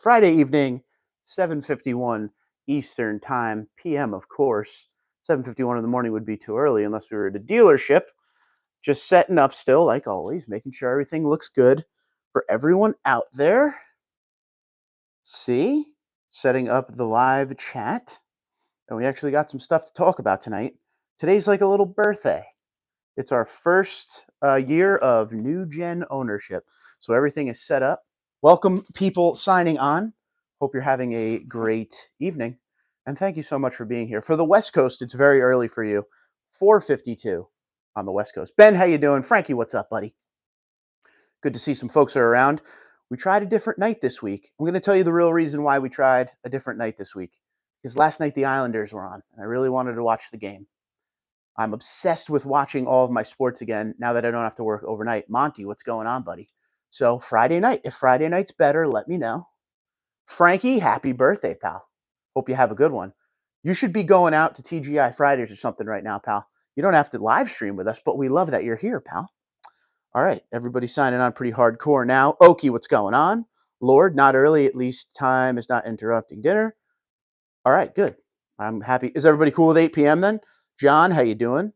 Friday evening, 7:51 Eastern Time, PM, of course. 7:51 in the morning would be too early unless we were at a dealership. Just setting up still, like always, making sure everything looks good for everyone out there. See? Setting up the live chat. And we actually got some stuff to talk about tonight. Today's like a little birthday. It's our first year of new gen ownership. So everything is set up. Welcome, people signing on. Hope you're having a great evening. And thank you so much for being here. For the West Coast, it's very early for you. 4:52 on the West Coast. Ben, how you doing? Frankie, what's up, buddy? Good to see some folks are around. We tried a different night this week. I'm going to tell you the real reason why we tried a different night this week. Because last night the Islanders were on, and I really wanted to watch the game. I'm obsessed with watching all of my sports again now that I don't have to work overnight. Monty, what's going on, buddy? So Friday night. If Friday night's better, let me know. Frankie, happy birthday, pal. Hope you have a good one. You should be going out to TGI Fridays or something right now, pal. You don't have to live stream with us, but we love that you're here, pal. All right, everybody signing on pretty hardcore now. Okie, what's going on? Lord, not early, at least time is not interrupting dinner. All right, good. I'm happy. Is everybody cool with 8 p.m. then? John, how you doing?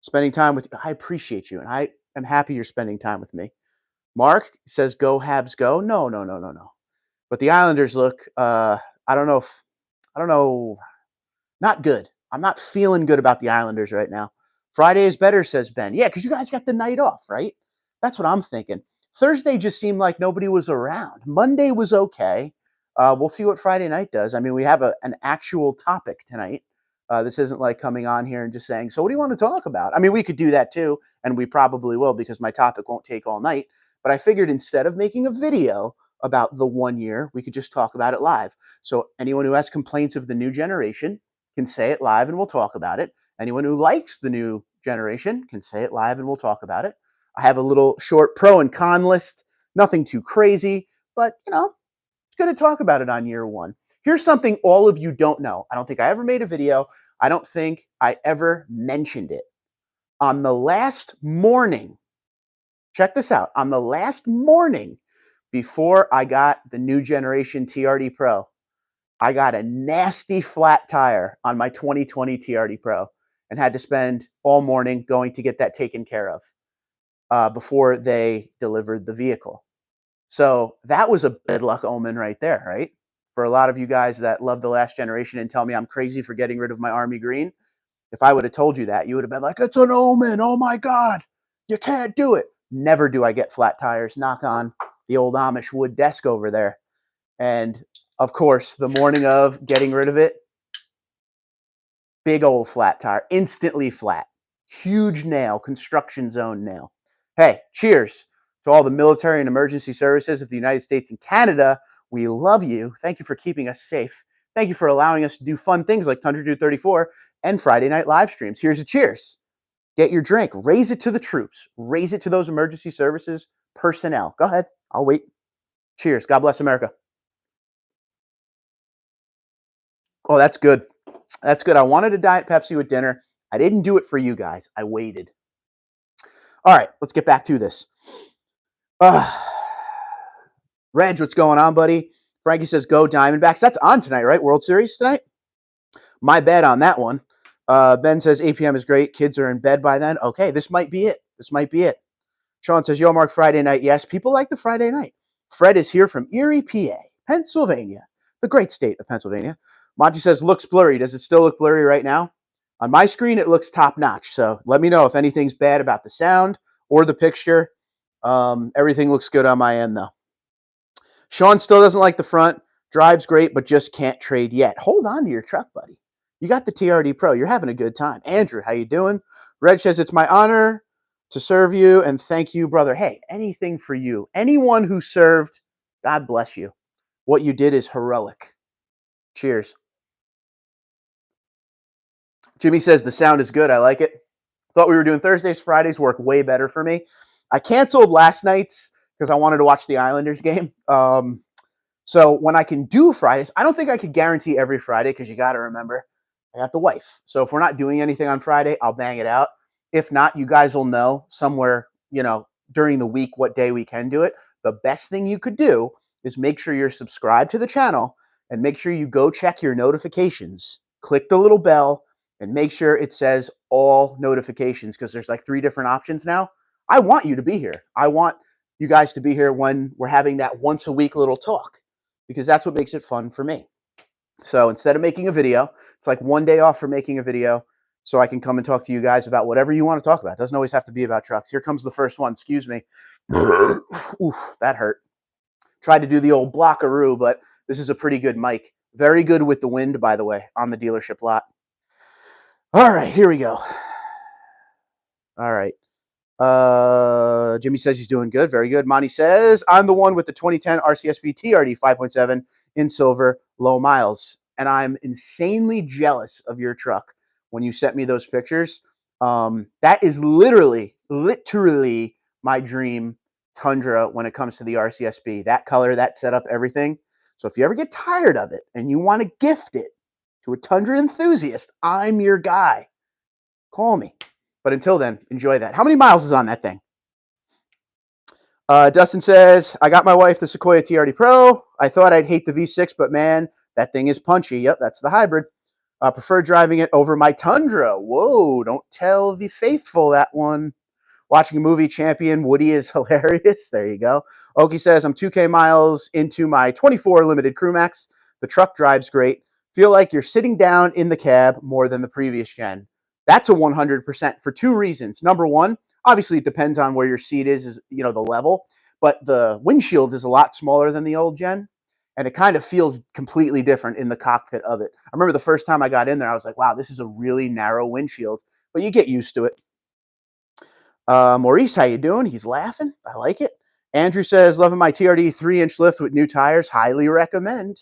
Spending time with you. I appreciate you, and I am happy you're spending time with me. Mark says, "Go Habs, go!" No. But the Islanders look. I don't know. Not good. I'm not feeling good about the Islanders right now. Friday is better, says Ben. Yeah, because you guys got the night off, right? That's what I'm thinking. Thursday just seemed like nobody was around. Monday was okay. We'll see what Friday night does. I mean, we have an actual topic tonight. This isn't like coming on here and just saying, so what do you want to talk about? I mean, we could do that too, and we probably will because my topic won't take all night. But I figured instead of making a video about the 1 year, we could just talk about it live. So anyone who has complaints of the new generation can say it live and we'll talk about it. Anyone who likes the new generation can say it live and we'll talk about it. I have a little short pro and con list, nothing too crazy, but it's good to talk about it on year one. Here's something all of you don't know. I don't think I ever made a video. I don't think I ever mentioned it. On the last morning, check this out, on the last morning before I got the new generation TRD Pro, I got a nasty flat tire on my 2020 TRD Pro and had to spend all morning going to get that taken care of before they delivered the vehicle. So that was a bad luck omen right there, right? For a lot of you guys that love the last generation and tell me I'm crazy for getting rid of my Army Green, if I would have told you that, you would have been like, it's an omen. Oh my God, you can't do it. Never do I get flat tires. Knock on the old Amish wood desk over there. And of course, the morning of getting rid of it, big old flat tire, instantly flat, huge nail, construction zone nail. Hey, cheers to all the military and emergency services of the United States and Canada. We love you. Thank you for keeping us safe. Thank you for allowing us to do fun things like Tundra 234 and Friday night live streams. Here's a cheers. Get your drink. Raise it to the troops. Raise it to those emergency services personnel. Go ahead. I'll wait. Cheers. God bless America. Oh, that's good. That's good. I wanted a Diet Pepsi with dinner. I didn't do it for you guys. I waited. All right, let's get back to this. Reg, what's going on, buddy? Frankie says, go Diamondbacks. That's on tonight, right? World Series tonight? My bad on that one. Ben says 8 p.m. is great. Kids are in bed by then. Okay, this might be it. Sean says, yo, Mark, Friday night. Yes, people like the Friday night. Fred is here from Erie, PA, Pennsylvania, the great state of Pennsylvania. Monty says, looks blurry. Does it still look blurry right now? On my screen, it looks top notch. So let me know if anything's bad about the sound or the picture. Everything looks good on my end, though. Sean still doesn't like the front. Drives great, but just can't trade yet. Hold on to your truck, buddy. You got the TRD Pro. You're having a good time. Andrew, how you doing? Reg says, it's my honor to serve you, and thank you, brother. Hey, anything for you. Anyone who served, God bless you. What you did is heroic. Cheers. Jimmy says, the sound is good. I like it. Thought we were doing Thursdays. Fridays work way better for me. I canceled last night's because I wanted to watch the Islanders game. So when I can do Fridays, I don't think I could guarantee every Friday because you got to remember, I got the wife. So if we're not doing anything on Friday, I'll bang it out. If not, you guys will know somewhere, during the week what day we can do it. The best thing you could do is make sure you're subscribed to the channel and make sure you go check your notifications. Click the little bell and make sure it says all notifications because there's like 3 different options now. I want you to be here. I want you guys to be here when we're having that once a week little talk because that's what makes it fun for me. So instead of making a video, it's like one day off for making a video so I can come and talk to you guys about whatever you want to talk about. It doesn't always have to be about trucks. Here comes the first one. Excuse me. Oof, that hurt. Tried to do the old blockaroo, but this is a pretty good mic. Very good with the wind, by the way, on the dealership lot. All right, here we go. All right. Jimmy says he's doing good. Very good. Monty says, I'm the one with the 2010 RCSP TRD 5.7 in silver, low miles. And I'm insanely jealous of your truck when you sent me those pictures. That is literally my dream Tundra when it comes to the RCSP. That color, that setup, everything. So if you ever get tired of it and you want to gift it to a Tundra enthusiast, I'm your guy. Call me. But until then, enjoy that. How many miles is on that thing? Dustin says, I got my wife the Sequoia TRD Pro. I thought I'd hate the V6, but man, that thing is punchy. Yep, that's the hybrid. Prefer driving it over my Tundra. Whoa, don't tell the faithful that one. Watching a movie, Champion, Woody is hilarious. There you go. Okie says, I'm 2K miles into my 24 limited Crew Max. The truck drives great. Feel like you're sitting down in the cab more than the previous gen. That's a 100% for 2 reasons. Number one, obviously it depends on where your seat is the level, but the windshield is a lot smaller than the old gen, and it kind of feels completely different in the cockpit of it. I remember the first time I got in there, I was like, wow, this is a really narrow windshield, but you get used to it. Maurice, how you doing? He's laughing. I like it. Andrew says, loving my TRD 3-inch lift with new tires. Highly recommend.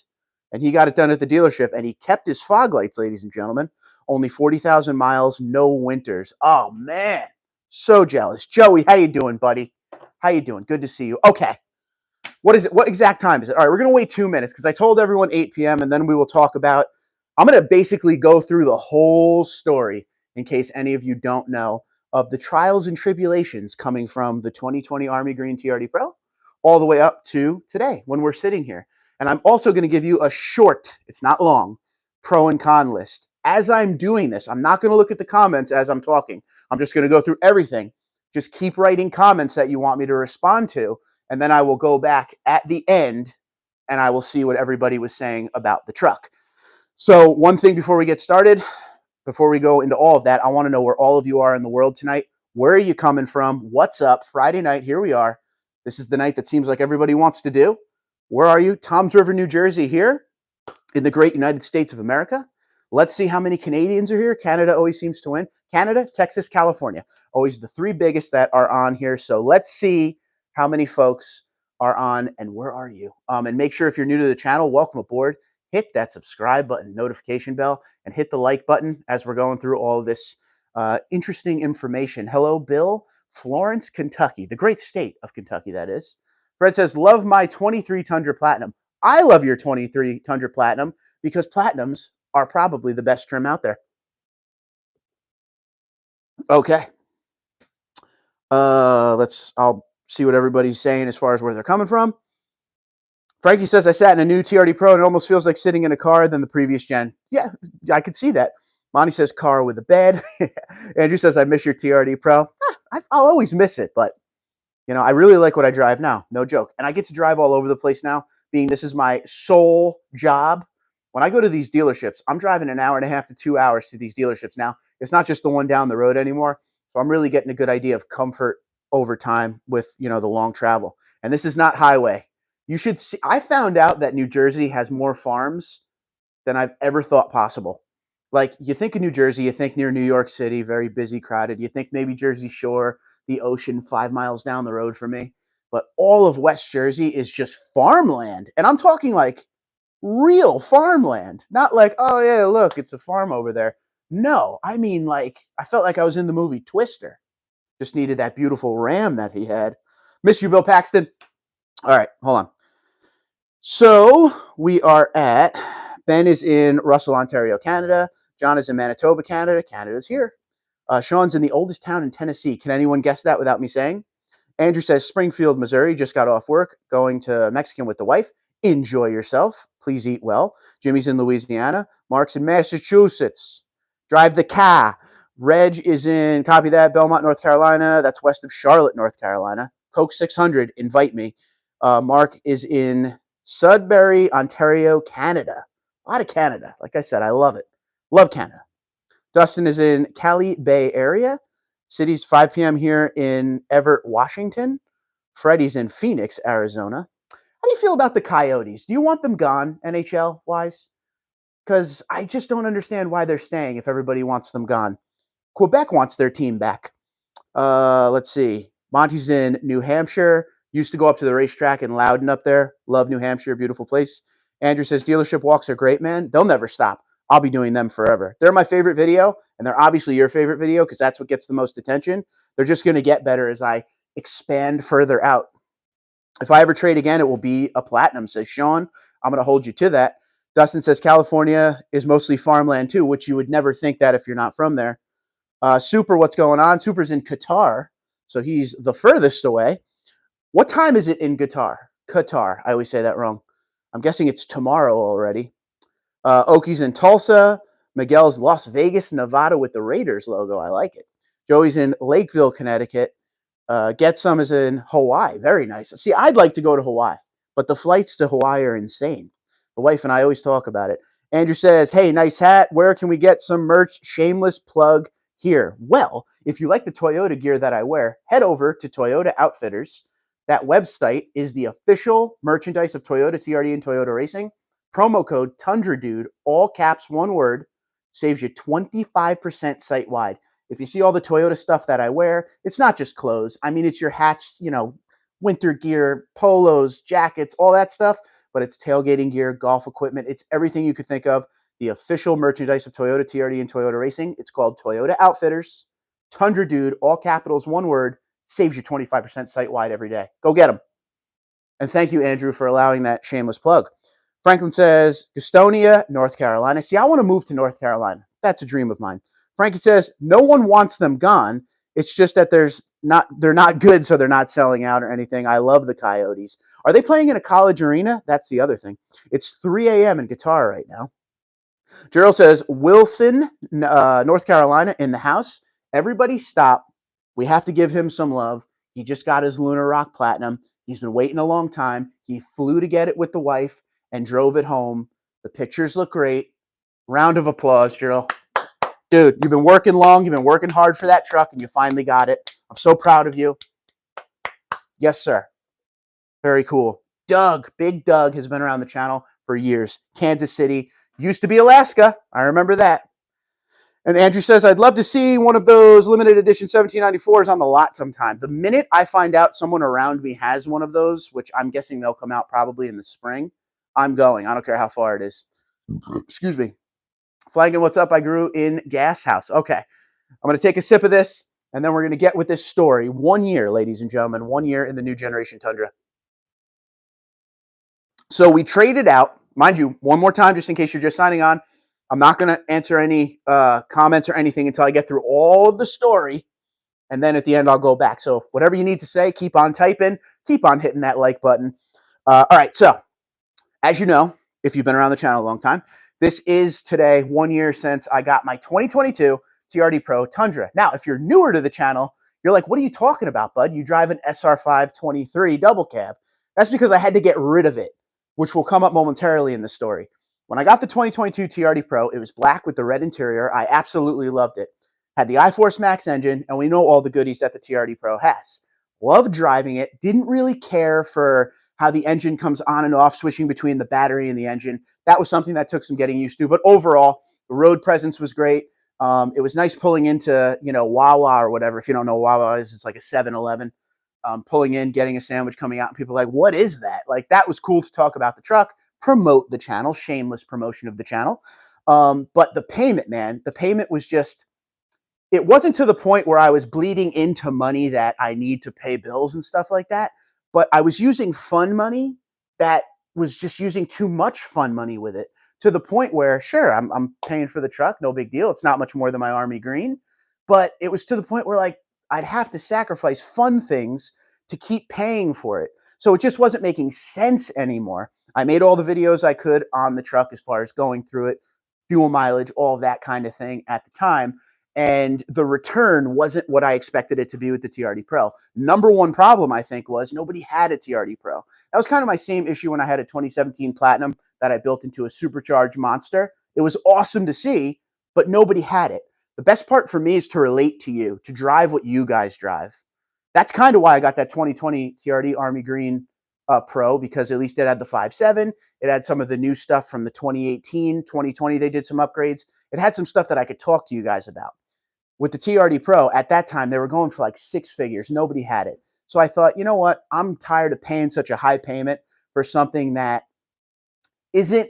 And he got it done at the dealership, and he kept his fog lights, ladies and gentlemen. Only 40,000 miles, no winters. Oh, man. So jealous. Joey, how you doing, buddy? How you doing? Good to see you. Okay. What is it? What exact time is it? All right, we're going to wait 2 minutes because I told everyone 8 p.m., and then we will talk about – I'm going to basically go through the whole story in case any of you don't know of the trials and tribulations coming from the 2020 Army Green TRD Pro all the way up to today when we're sitting here. And I'm also going to give you a short, it's not long, pro and con list. As I'm doing this, I'm not going to look at the comments as I'm talking. I'm just going to go through everything. Just keep writing comments that you want me to respond to, and then I will go back at the end and I will see what everybody was saying about the truck. So one thing before we get started, before we go into all of that, I want to know where all of you are in the world tonight. Where are you coming from? What's up? Friday night, here we are. This is the night that seems like everybody wants to do. Where are you? Toms River, New Jersey here in the great United States of America. Let's see how many Canadians are here. Canada always seems to win. Canada, Texas, California. Always the 3 biggest that are on here. So let's see how many folks are on and where are you? And make sure if you're new to the channel, welcome aboard. Hit that subscribe button, notification bell, and hit the like button as we're going through all of this interesting information. Hello, Bill. Florence, Kentucky, the great state of Kentucky, that is. Fred says, love my 23 Tundra Platinum. I love your 23 Tundra Platinum because Platinums are probably the best trim out there. Okay. I'll see what everybody's saying as far as where they're coming from. Frankie says, I sat in a new TRD Pro and it almost feels like sitting in a car than the previous gen. Yeah, I could see that. Monty says, car with a bed. Andrew says, I miss your TRD Pro. I'll always miss it, but I really like what I drive now. No joke. And I get to drive all over the place now, being this is my sole job. When I go to these dealerships, I'm driving an hour and a half to 2 hours to these dealerships now. It's not just the one down the road anymore. So I'm really getting a good idea of comfort over time with, the long travel. And this is not highway. You should see, I found out that New Jersey has more farms than I've ever thought possible. Like, you think of New Jersey, you think near New York City, very busy, crowded. You think maybe Jersey Shore, the ocean 5 miles down the road from me. But all of West Jersey is just farmland. And I'm talking like real farmland. Not like, oh, yeah, look, it's a farm over there. No, I mean, like, I felt like I was in the movie Twister. Just needed that beautiful ram that he had. Miss you, Bill Paxton. All right, hold on. So we are at, Ben is in Russell, Ontario, Canada. John is in Manitoba, Canada. Canada's here. Sean's in the oldest town in Tennessee. Can anyone guess that without me saying? Andrew says, Springfield, Missouri, just got off work, going to Mexican with the wife. Enjoy yourself. Please eat well. Jimmy's in Louisiana. Mark's in Massachusetts. Drive the car. Reg is in, copy that, Belmont, North Carolina. That's west of Charlotte, North Carolina. Coke 600, invite me. Mark is in Sudbury, Ontario, Canada. A lot of Canada. Like I said, I love it. Love Canada. Dustin is in Cali Bay area. City's 5 p.m. here in Everett, Washington. Freddie's in Phoenix, Arizona. How do you feel about the Coyotes? Do you want them gone, NHL-wise? Because I just don't understand why they're staying if everybody wants them gone. Quebec wants their team back. Let's see. Monty's in New Hampshire. Used to go up to the racetrack in Loudon up there. Love New Hampshire. Beautiful place. Andrew says, dealership walks are great, man. They'll never stop. I'll be doing them forever. They're my favorite video, and they're obviously your favorite video because that's what gets the most attention. They're just going to get better as I expand further out. If I ever trade again, it will be a platinum, says Sean. I'm going to hold you to that. Dustin says California is mostly farmland too, which you would never think that if you're not from there. Super, what's going on? Super's in Qatar, so he's the furthest away. What time is it in Qatar? Qatar. I always say that wrong. I'm guessing it's tomorrow already. Oki's in Tulsa. Miguel's Las Vegas, Nevada with the Raiders logo. I like it. Joey's in Lakeville, Connecticut. Get Some is in Hawaii. Very nice. See, I'd like to go to Hawaii, but the flights to Hawaii are insane. The wife and I always talk about it. Andrew says, hey, nice hat. Where can we get some merch? Shameless plug here. Well, if you like the Toyota gear that I wear, head over to Toyota Outfitters. That website is the official merchandise of Toyota, TRD, and Toyota Racing. Promo code TundraDude, all caps, one word, saves you 25% site-wide. If you see all the Toyota stuff that I wear, it's not just clothes. I mean, it's your hats, winter gear, polos, jackets, all that stuff, but it's tailgating gear, golf equipment. It's everything you could think of. The official merchandise of Toyota, TRD, and Toyota Racing. It's called Toyota Outfitters. Tundra Dude, all capitals, one word, saves you 25% site-wide every day. Go get them. And thank you, Andrew, for allowing that shameless plug. Franklin says, Gastonia, North Carolina. See, I want to move to North Carolina. That's a dream of mine. Frankie says, no one wants them gone. It's just that they're not good, so they're not selling out or anything. I love the Coyotes. Are they playing in a college arena? That's the other thing. It's 3 a.m. in Qatar right now. Gerald says, Wilson, North Carolina, in the house. Everybody stop. We have to give him some love. He just got his Lunar Rock Platinum. He's been waiting a long time. He flew to get it with the wife and drove it home. The pictures look great. Round of applause, Gerald. Dude, you've been working long. You've been working hard for that truck, and you finally got it. I'm so proud of you. Yes, sir. Very cool. Doug, Big Doug, has been around the channel for years. Kansas City. Used to be Alaska. I remember that. And Andrew says, I'd love to see one of those limited edition 1794s on the lot sometime. The minute I find out someone around me has one of those, which I'm guessing they'll come out probably in the spring, I'm going. I don't care how far it is. Excuse me. Flagging, what's up? I grew in Gas House. Okay. I'm going to take a sip of this, and then we're going to get with this story. 1 year, ladies and gentlemen. 1 year in the new generation Tundra. So we traded out. Mind you, one more time, just in case you're just signing on, I'm not going to answer any comments or anything until I get through all of the story, and then at the end, I'll go back. So whatever you need to say, keep on typing, keep on hitting that like button. All right, so as you know, if you've been around the channel a long time, this is today 1 year since I got my 2022 TRD Pro Tundra. Now, if you're newer to the channel, you're like, what are you talking about, bud? You drive an SR5 23 double cab. That's because I had to get rid of it, which will come up momentarily in the story. When I got the 2022 TRD Pro, it was black with the red interior. I absolutely loved it. Had the iForce Max engine, and we know all the goodies that the TRD Pro has. Loved driving it. Didn't really care for how the engine comes on and off, switching between the battery and the engine. That was something that took some getting used to. But overall, the road presence was great. It was nice pulling into, Wawa or whatever. If you don't know what Wawa is, it's like a 7-Eleven. Pulling in, getting a sandwich, coming out, and people are like, what is that? Like, that was cool to talk about the truck, promote the channel, shameless promotion of the channel. But the payment, man, the payment was just, it wasn't to the point where I was bleeding into money that I need to pay bills and stuff like that. But I was using fun money that was just using too much fun money with it, to the point where, sure, I'm paying for the truck, no big deal. It's not much more than my Army Green. But it was to the point where, like, I'd have to sacrifice fun things to keep paying for it. So it just wasn't making sense anymore. I made all the videos I could on the truck as far as going through it, fuel mileage, all of that kind of thing at the time. And the return wasn't what I expected it to be with the TRD Pro. Number one problem, I think, was nobody had a TRD Pro. That was kind of my same issue when I had a 2017 Platinum that I built into a supercharged monster. It was awesome to see, but nobody had it. The best part for me is to relate to you, to drive what you guys drive. That's kind of why I got that 2020 TRD Army Green Pro, because at least it had the 5.7. It had some of the new stuff from the 2018, 2020. They did some upgrades. It had some stuff that I could talk to you guys about. With the TRD Pro, at that time, they were going for like 6 figures. Nobody had it. So I thought, you know what? I'm tired of paying such a high payment for something that isn't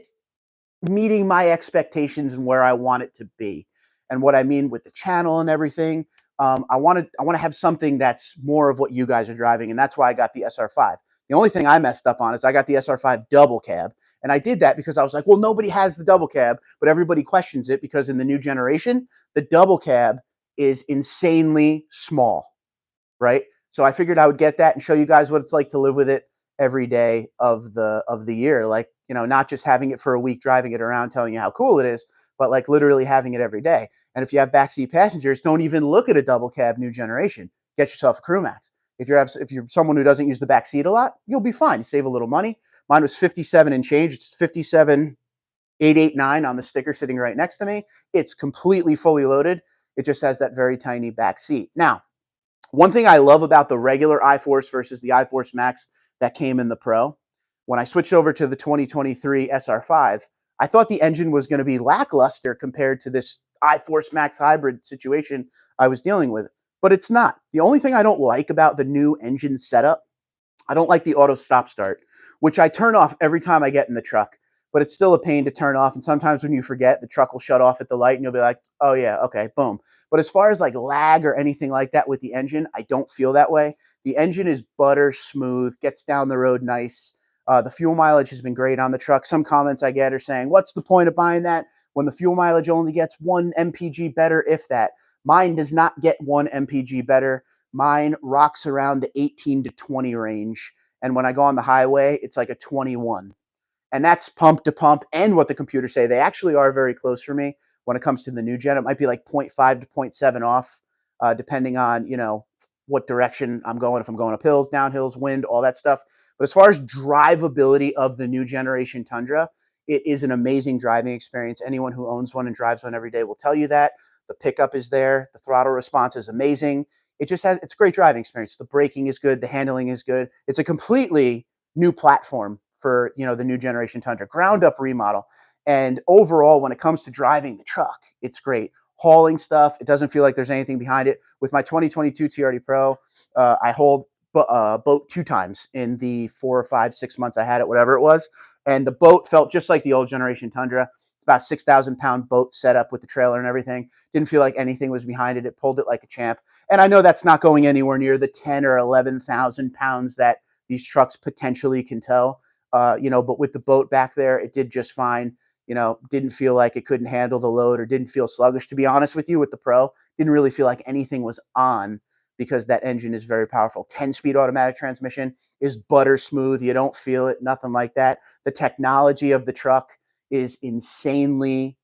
meeting my expectations and where I want it to be. And what I mean with the channel and everything, I want to have something that's more of what you guys are driving, and that's why I got the SR5. The only thing I messed up on is I got the SR5 double cab, and I did that because I was like, well, nobody has the double cab, but everybody questions it because in the new generation, the double cab is insanely small, right? So I figured I would get that and show you guys what it's like to live with it every day of the year. Like, you know, not just having it for a week, driving it around, telling you how cool it is, but like literally having it every day. And if you have backseat passengers, don't even look at a double cab new generation. Get yourself a Crew Max. If you're someone who doesn't use the back seat a lot, you'll be fine. You save a little money. Mine was 57 and change. It's 57,889 on the sticker sitting right next to me. It's completely fully loaded. It just has that very tiny back seat. Now, one thing I love about the regular iForce versus the iForce Max that came in the Pro, when I switched over to the 2023 SR5, I thought the engine was going to be lackluster compared to this iForce Max hybrid situation I was dealing with, but it's not. The only thing I don't like about the new engine setup, I don't like the auto stop start, which I turn off every time I get in the truck, but it's still a pain to turn off. And sometimes when you forget, the truck will shut off at the light and you'll be like, oh yeah, okay, boom. But as far as like lag or anything like that with the engine, I don't feel that way. The engine is butter smooth, gets down the road nice. The fuel mileage has been great on the truck. Some comments I get are saying, what's the point of buying that when the fuel mileage only gets 1 mpg better, if that? Mine does not get 1 mpg better. Mine rocks around the 18 to 20 range. And when I go on the highway, it's like a 21. And that's pump to pump and what the computers say. They actually are very close for me when it comes to the new gen. It might be like 0.5 to 0.7 off, depending on, you know, what direction I'm going, if I'm going up hills, down hills, wind, all that stuff. But as far as drivability of the new generation Tundra, it is an amazing driving experience. Anyone who owns one and drives one every day will tell you that. The pickup is there. The throttle response is amazing. It's a great driving experience. The braking is good. The handling is good. It's a completely new platform for, you know, the new generation Tundra, ground up remodel. And overall, when it comes to driving the truck, it's great. Hauling stuff, it doesn't feel like there's anything behind it. With my 2022 TRD Pro, I hauled boat 2 times in the 4 or 5, 6 months I had it, whatever it was. And the boat felt just like the old generation Tundra. It's about 6,000-pound boat set up with the trailer and everything. Didn't feel like anything was behind it. It pulled it like a champ. And I know that's not going anywhere near the 10 or 11,000 pounds that these trucks potentially can tow. You know, but with the boat back there, it did just fine. You know, didn't feel like it couldn't handle the load or didn't feel sluggish. To be honest with you, with the Pro, didn't really feel like anything was on because that engine is very powerful. 10-speed automatic transmission is butter smooth. You don't feel it, nothing like that. The technology of the truck is insanely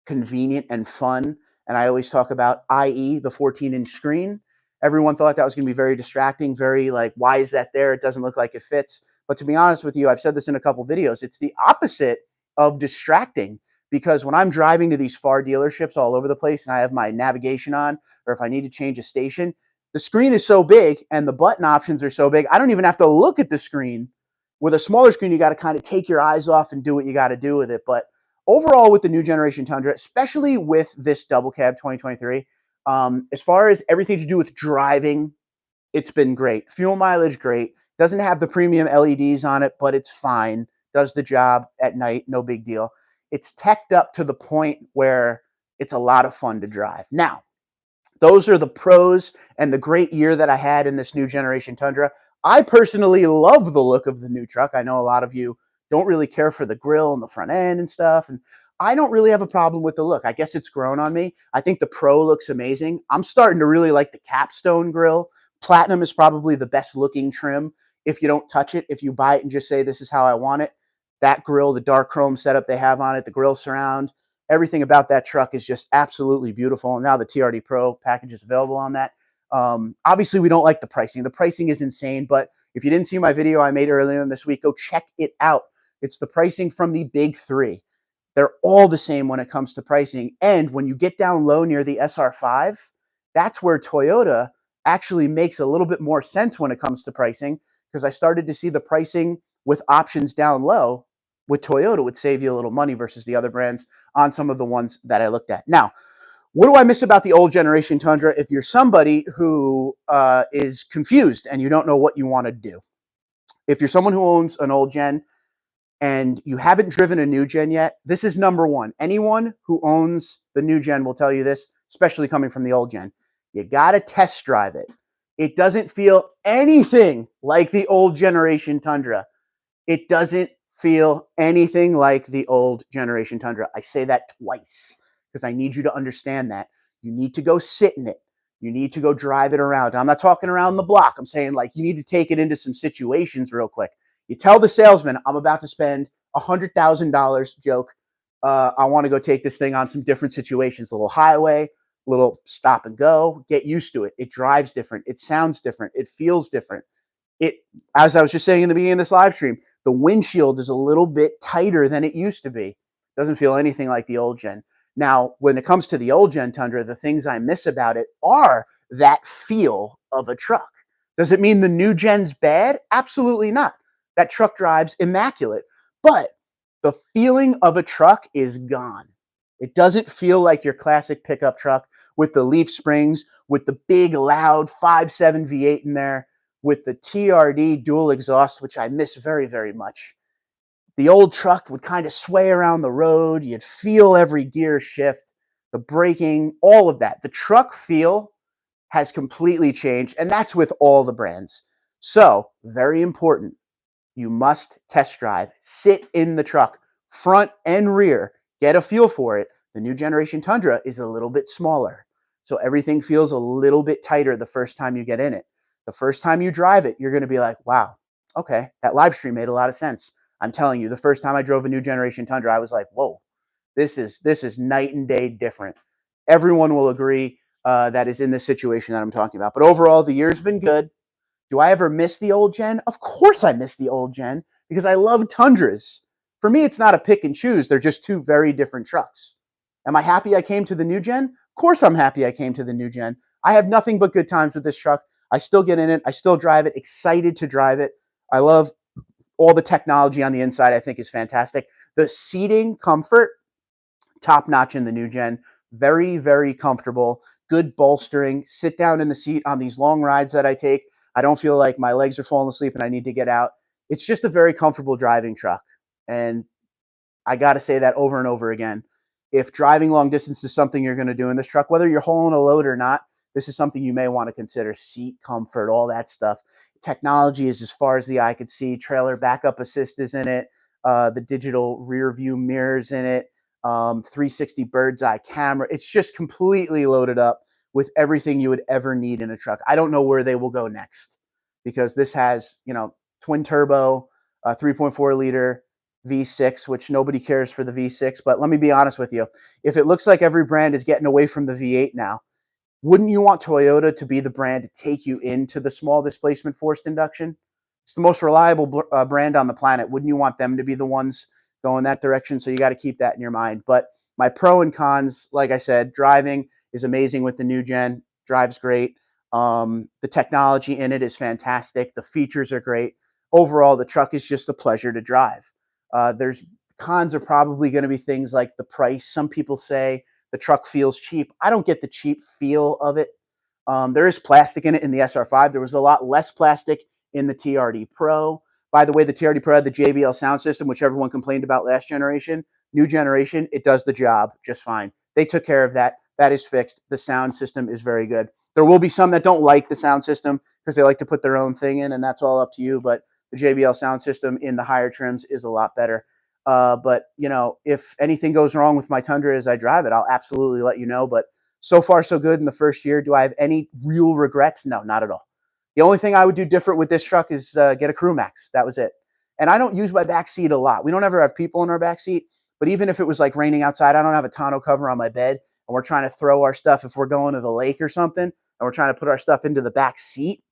convenient and fun. And I always talk about, i.e., the 14-inch screen. Everyone thought that was going to be very distracting, very like, why is that there? It doesn't look like it fits. But to be honest with you, I've said this in a couple videos, it's the opposite of distracting, because when I'm driving to these far dealerships all over the place and I have my navigation on, or if I need to change a station, the screen is so big and the button options are so big, I don't even have to look at the screen. With a smaller screen, you got to kind of take your eyes off and do what you got to do with it. But overall, with the new generation Tundra, especially with this double cab 2023, as far as everything to do with driving, it's been great. Fuel mileage, great. Doesn't have the premium LEDs on it, but it's fine. Does the job at night, no big deal. It's teched up to the point where it's a lot of fun to drive. Now, those are the pros and the great year that I had in this new generation Tundra. I personally love the look of the new truck. I know a lot of you don't really care for the grille and the front end and stuff, and I don't really have a problem with the look. I guess it's grown on me. I think the Pro looks amazing. I'm starting to really like the capstone grille, Platinum is probably the best looking trim if you don't touch it. If you buy it and just say, this is how I want it, that grill, the dark chrome setup they have on it, the grill surround, everything about that truck is just absolutely beautiful. And now the TRD Pro package is available on that. Obviously, we don't like the pricing. The pricing is insane, but if you didn't see my video I made earlier in this week, go check it out. It's the pricing from the big three. They're all the same when it comes to pricing. And when you get down low near the SR5, that's where Toyota actually makes a little bit more sense when it comes to pricing, because I started to see the pricing with options down low with Toyota would save you a little money versus the other brands on some of the ones that I looked at. Now, what do I miss about the old generation Tundra? If you're somebody who is confused and you don't know what you want to do, if you're someone who owns an old gen and you haven't driven a new gen yet, this is number one. Anyone who owns the new gen will tell you this, especially coming from the old gen. You got to test drive it. It doesn't feel anything like the old generation Tundra. It doesn't feel anything like the old generation Tundra. I say that twice because I need you to understand that. You need to go sit in it. You need to go drive it around. I'm not talking around the block. I'm saying like you need to take it into some situations real quick. You tell the salesman, I'm about to spend $100,000, joke. I want to go take this thing on some different situations, a little highway, little stop and go, get used to it. It drives different. It sounds different. It feels different. As I was just saying in the beginning of this live stream, the windshield is a little bit tighter than it used to be. Doesn't feel anything like the old gen. Now, when it comes to the old gen Tundra, the things I miss about it are that feel of a truck. Does it mean the new gen's bad? Absolutely not. That truck drives immaculate. But the feeling of a truck is gone. It doesn't feel like your classic pickup truck with the leaf springs, with the big, loud 5.7 V8 in there, with the TRD dual exhaust, which I miss very, very much. The old truck would kind of sway around the road. You'd feel every gear shift, the braking, all of that. The truck feel has completely changed, and that's with all the brands. So, very important. You must test drive. Sit in the truck, front and rear. Get a feel for it. The new generation Tundra is a little bit smaller, so everything feels a little bit tighter the first time you get in it. The first time you drive it, you're going to be like, wow, okay, that live stream made a lot of sense. I'm telling you, the first time I drove a new generation Tundra, I was like, whoa, this is night and day different. Everyone will agree that is in this situation that I'm talking about. But overall, the year's been good. Do I ever miss the old gen? Of course I miss the old gen because I love Tundras. For me, it's not a pick and choose. They're just two very different trucks. Am I happy I came to the new gen? Of course I'm happy I came to the new gen. I have nothing but good times with this truck. I still get in it. I still drive it. Excited to drive it. I love all the technology on the inside. I think is fantastic. The seating comfort, top notch in the new gen. Very, very comfortable. Good bolstering. Sit down in the seat on these long rides that I take. I don't feel like my legs are falling asleep and I need to get out. It's just a very comfortable driving truck. And I got to say that over and over again. If driving long distance is something you're going to do in this truck, whether you're hauling a load or not, this is something you may want to consider. Seat comfort, all that stuff. Technology is as far as the eye could see. Trailer backup assist is in it. The digital rear view mirrors in it. 360 bird's eye camera. It's just completely loaded up with everything you would ever need in a truck. I don't know where they will go next because this has, twin turbo, 3.4 liter V6, which nobody cares for the V6. But let me be honest with you. If it looks like every brand is getting away from the V8 now, wouldn't you want Toyota to be the brand to take you into the small displacement forced induction? It's the most reliable brand on the planet. Wouldn't you want them to be the ones going that direction? So you got to keep that in your mind. But my pro and cons, like I said, driving is amazing with the new gen. Drives great. The technology in it is fantastic. The features are great. Overall, the truck is just a pleasure to drive. There's cons are probably going to be things like the price. Some people say the truck feels cheap. I don't get the cheap feel of it. There is plastic in it in the SR5. There was a lot less plastic in the TRD Pro. By the way, the TRD Pro had the JBL sound system, which everyone complained about last generation. New generation, it does the job just fine. They took care of that. That is fixed. The sound system is very good. There will be some that don't like the sound system because they like to put their own thing in, and that's all up to you. But the JBL sound system in the higher trims is a lot better. But, if anything goes wrong with my Tundra as I drive it, I'll absolutely let you know. But so far, so good in the first year. Do I have any real regrets? No, not at all. The only thing I would do different with this truck is get a crew max. That was it. And I don't use my back seat a lot. We don't ever have people in our back seat. But even if it was like raining outside, I don't have a tonneau cover on my bed, and we're trying to throw our stuff if we're going to the lake or something, and we're trying to put our stuff into the back seat,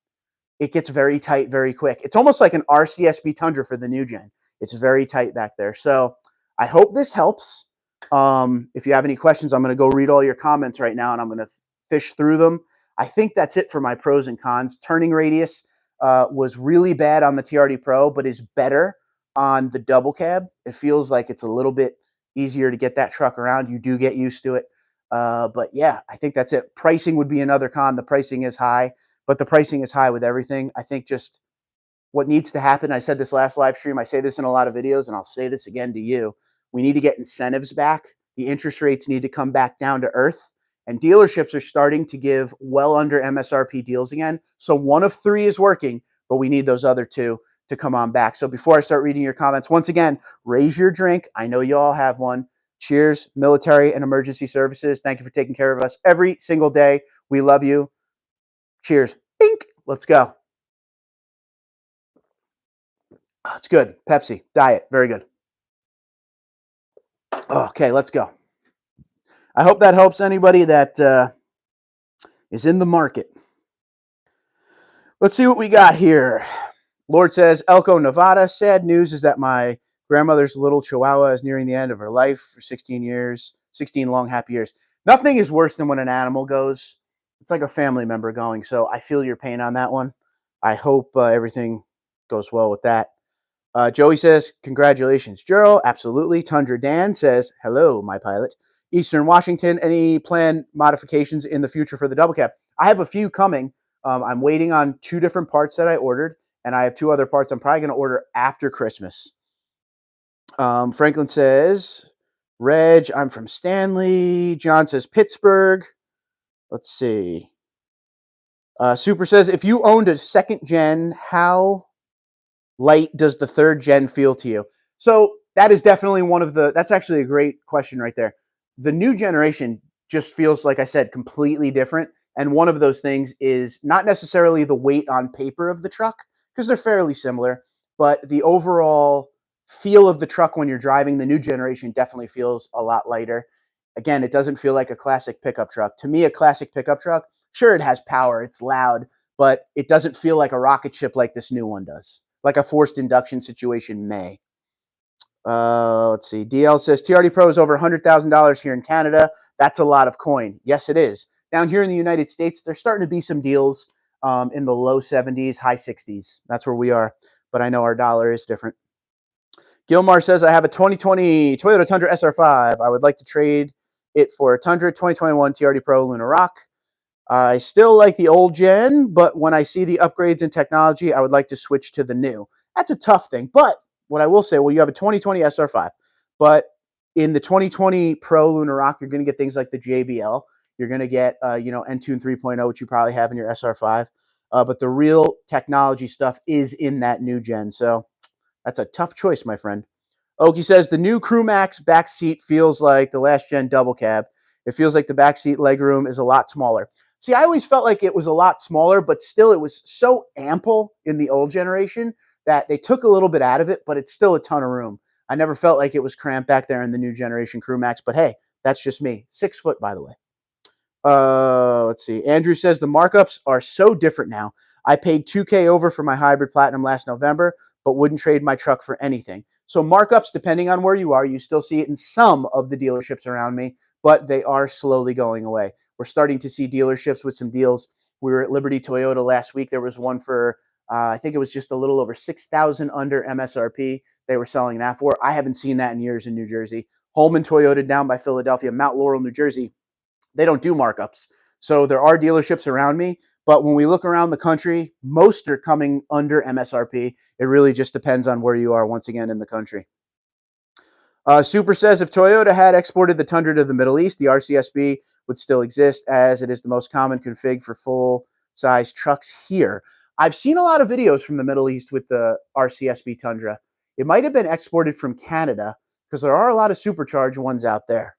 it gets very tight very quick. It's almost like an RCSB Tundra for the new gen. It's very tight back there. So I hope this helps. If you have any questions, I'm going to go read all your comments right now, and I'm going to fish through them. I think that's it for my pros and cons. Turning radius was really bad on the TRD Pro, but is better on the double cab. It feels like it's a little bit easier to get that truck around. You do get used to it. But yeah, I think that's it. Pricing would be another con. The pricing is high, but the pricing is high with everything. I think just what needs to happen, I said this last live stream, I say this in a lot of videos, and I'll say this again to you. We need to get incentives back. The interest rates need to come back down to earth. And dealerships are starting to give well under MSRP deals again. So one of three is working, but we need those other two to come on back. So before I start reading your comments, once again, raise your drink. I know you all have one. Cheers, military and emergency services. Thank you for taking care of us every single day. We love you. Cheers. Bink. Let's go. Oh, it's good. Pepsi, diet. Very good. Okay, let's go. I hope that helps anybody that is in the market. Let's see what we got here. Lord says, Elko, Nevada. Sad news is that my grandmother's little chihuahua is nearing the end of her life for 16 years, 16 long, happy years. Nothing is worse than when an animal goes. It's like a family member going. So I feel your pain on that one. I hope everything goes well with that. Joey says, congratulations, Gerald. Absolutely. Tundra Dan says, hello, my pilot. Eastern Washington, any planned modifications in the future for the double cab? I have a few coming. I'm waiting on 2 different parts that I ordered, and I have 2 other parts I'm probably going to order after Christmas. Franklin says, Reg, I'm from Stanley. John says, Pittsburgh. Let's see. Super says, if you owned a second gen, how light does the third gen feel to you? So that is definitely that's actually a great question right there. The new generation just feels, like I said, completely different. And one of those things is not necessarily the weight on paper of the truck, because they're fairly similar, but the overall feel of the truck when you're driving the new generation definitely feels a lot lighter. Again, it doesn't feel like a classic pickup truck. To me, a classic pickup truck, sure, it has power, it's loud, but it doesn't feel like a rocket ship like this new one does. Like a forced induction situation may. Let's see. DL says TRD Pro is over $100,000 here in Canada. That's a lot of coin. Yes, it is. Down here in the United States, there's starting to be some deals in the low 70s, high 60s. That's where we are. But I know our dollar is different. Gilmar says, I have a 2020 Toyota Tundra SR5. I would like to trade it for a Tundra 2021 TRD Pro Luna Rock. I still like the old gen, but when I see the upgrades in technology, I would like to switch to the new. That's a tough thing. But what I will say, well, you have a 2020 SR5, but in the 2020 Pro Luna Rock, you're going to get things like the JBL. You're going to get, Entune 3.0, which you probably have in your SR5. But the real technology stuff is in that new gen. So that's a tough choice, my friend. Okie says, the new Crew Max back seat feels like the last gen double cab. It feels like the back seat legroom is a lot smaller. See, I always felt like it was a lot smaller, but still it was so ample in the old generation that they took a little bit out of it, but it's still a ton of room. I never felt like it was cramped back there in the new generation Crew Max, but hey, that's just me. 6 foot, by the way. Let's see. Andrew says the markups are so different now. I paid $2,000 over for my hybrid platinum last November, but wouldn't trade my truck for anything. So markups, depending on where you are, you still see it in some of the dealerships around me, but they are slowly going away. We're starting to see dealerships with some deals. We were at Liberty Toyota last week. There was one for, I think it was just a little over $6,000 under MSRP. They were selling that for. I haven't seen that in years in New Jersey. Holman Toyota down by Philadelphia, Mount Laurel, New Jersey, they don't do markups. So there are dealerships around me, but when we look around the country, most are coming under MSRP. It really just depends on where you are, once again, in the country. Super says, if Toyota had exported the Tundra to the Middle East, the RCSB would still exist, as it is the most common config for full-size trucks here. I've seen a lot of videos from the Middle East with the RCSB Tundra. It might have been exported from Canada, because there are a lot of supercharged ones out there.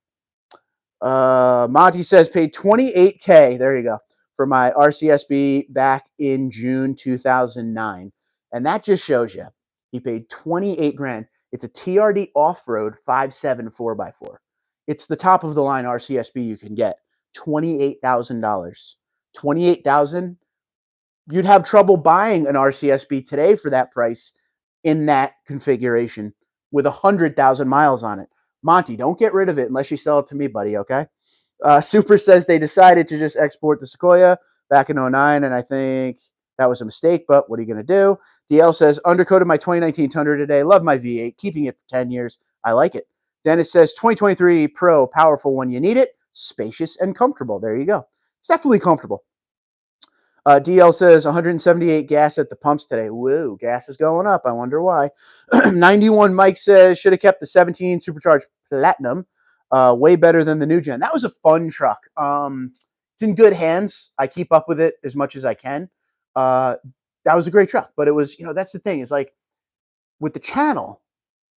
Monty says, paid $28,000, there you go, for my RCSB back in June 2009. And that just shows you he paid 28 grand. It's a TRD off-road 5.7 4x4. It's the top of the line RCSB you can get. $28,000. 28,000. You'd have trouble buying an RCSB today for that price in that configuration with 100,000 miles on it. Monty, don't get rid of it unless you sell it to me, buddy, okay? Super says they decided to just export the Sequoia back in 09, and I think that was a mistake, but what are you going to do? DL says, undercoated my 2019 Tundra today. Love my V8, keeping it for 10 years. I like it. Dennis says, 2023 Pro, powerful when you need it, spacious and comfortable. There you go. It's definitely comfortable. DL says 178 gas at the pumps today. Whoa, gas is going up. I wonder why. 91 Mike says, should have kept the 17 Supercharged Platinum. Way better than the new gen. That was a fun truck. It's in good hands. I keep up with it as much as I can. That was a great truck. But it was, that's the thing. Is like with the channel,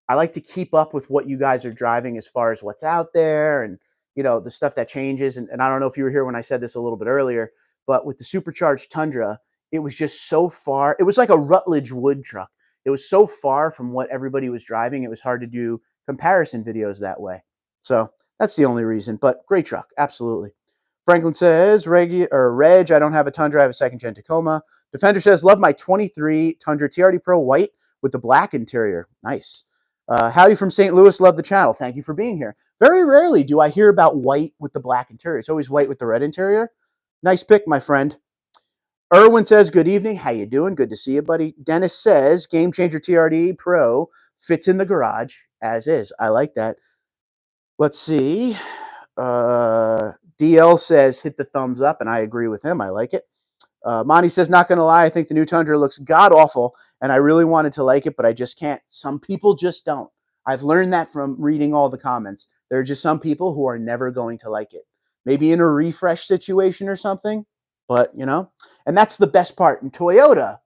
I like to keep up with what you guys are driving as far as what's out there and, the stuff that changes. And I don't know if you were here when I said this a little bit earlier, but with the supercharged Tundra, it was just so far. It was like a Rutledge Wood truck. It was so far from what everybody was driving. It was hard to do comparison videos that way. So that's the only reason, but great truck. Absolutely. Franklin says, Reg, I don't have a Tundra. I have a second-gen Tacoma. Defender says, love my 23 Tundra TRD Pro white with the black interior. Nice. Howdy from St. Louis. Love the channel. Thank you for being here. Very rarely do I hear about white with the black interior. It's always white with the red interior. Nice pick, my friend. Erwin says, good evening. How you doing? Good to see you, buddy. Dennis says, Game Changer TRD Pro fits in the garage as is. I like that. Let's see. DL says, hit the thumbs up, and I agree with him. I like it. Monty says, not going to lie, I think the new Tundra looks god-awful, and I really wanted to like it, but I just can't. Some people just don't. I've learned that from reading all the comments. There are just some people who are never going to like it. Maybe in a refresh situation or something, but, and that's the best part. In Toyota,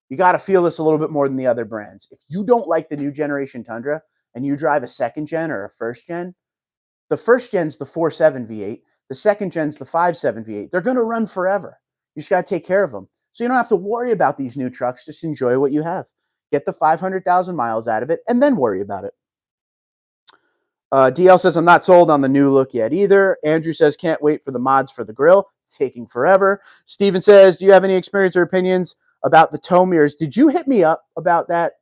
you got to feel this a little bit more than the other brands. If you don't like the new generation Tundra and you drive a second gen or a first gen, the first gen's the 4.7 V8. The second gen's the 5.7 V8. They're going to run forever. You just got to take care of them. So you don't have to worry about these new trucks. Just enjoy what you have. Get the 500,000 miles out of it and then worry about it. DL says, I'm not sold on the new look yet either. Andrew says, can't wait for the mods for the grill. It's taking forever. Steven says, do you have any experience or opinions about the tow mirrors? Did you hit me up about that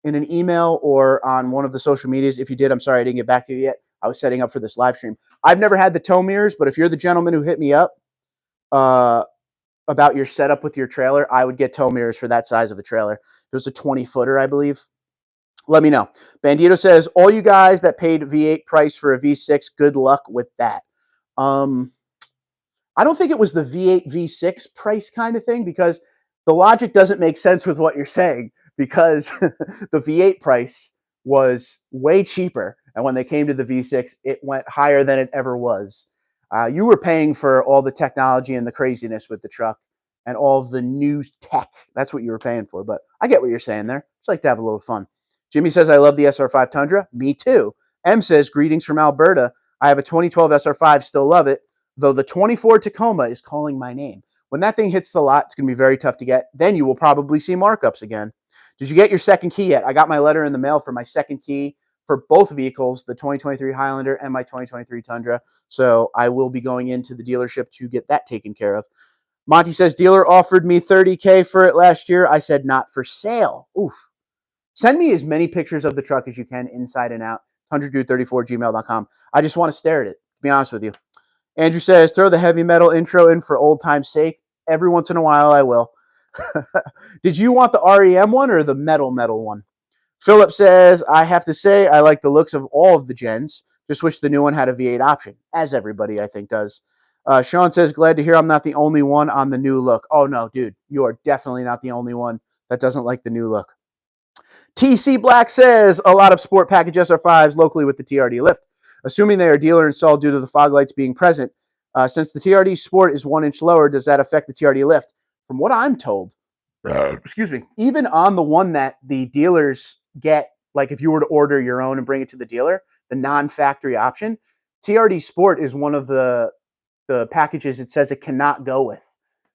in an email or on one of the social medias? If you did, I'm sorry I didn't get back to you yet. I was setting up for this live stream. I've never had the tow mirrors, but if you're the gentleman who hit me up about your setup with your trailer, I would get tow mirrors for that size of a trailer. It was a 20-footer, I believe. Let me know. Bandito says, all you guys that paid V8 price for a V6, good luck with that. I don't think it was the V8, V6 price kind of thing because the logic doesn't make sense with what you're saying because the V8 price was way cheaper. And when they came to the V6, it went higher than it ever was. You were paying for all the technology and the craziness with the truck and all of the new tech. That's what you were paying for. But I get what you're saying there. Just like to have a little fun. Jimmy says, I love the SR5 Tundra. Me too. M says, greetings from Alberta. I have a 2012 SR5, still love it, though the 24 Tacoma is calling my name. When that thing hits the lot, it's going to be very tough to get. Then you will probably see markups again. Did you get your second key yet? I got my letter in the mail for my second key for both vehicles, the 2023 Highlander and my 2023 Tundra. So I will be going into the dealership to get that taken care of. Monty says, dealer offered me $30K for it last year. I said, not for sale. Oof. Send me as many pictures of the truck as you can, inside and out. 100dude34gmail.com. I just want to stare at it, to be honest with you. Andrew says, throw the heavy metal intro in for old time's sake. Every once in a while, I will. Did you want the REM one or the metal one? Philip says, I have to say, I like the looks of all of the gens. Just wish the new one had a V8 option, as everybody, I think, does. Sean says, glad to hear I'm not the only one on the new look. Oh, no, dude, you are definitely not the only one that doesn't like the new look. TC Black says, a lot of sport package SR5s locally with the TRD lift, assuming they are dealer installed due to the fog lights being present. Since the TRD Sport is 1 inch lower, does that affect the TRD lift? From what I'm told, excuse me, even on the one that the dealers get, like if you were to order your own and bring it to the dealer, the non-factory option, TRD Sport is one of the packages it says it cannot go with.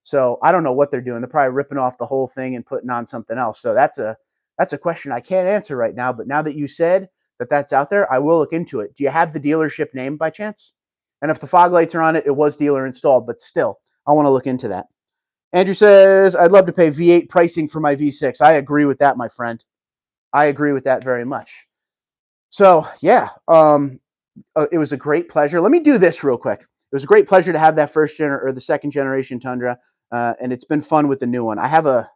So I don't know what they're doing. They're probably ripping off the whole thing and putting on something else. So that's a question I can't answer right now. But now that you said that that's out there, I will look into it. Do you have the dealership name by chance? And if the fog lights are on it, it was dealer installed. But still, I want to look into that. Andrew says, I'd love to pay V8 pricing for my V6. I agree with that, my friend. I agree with that very much. So, yeah, it was a great pleasure. Let me do this real quick. It was a great pleasure to have that the second generation Tundra, and it's been fun with the new one. I have a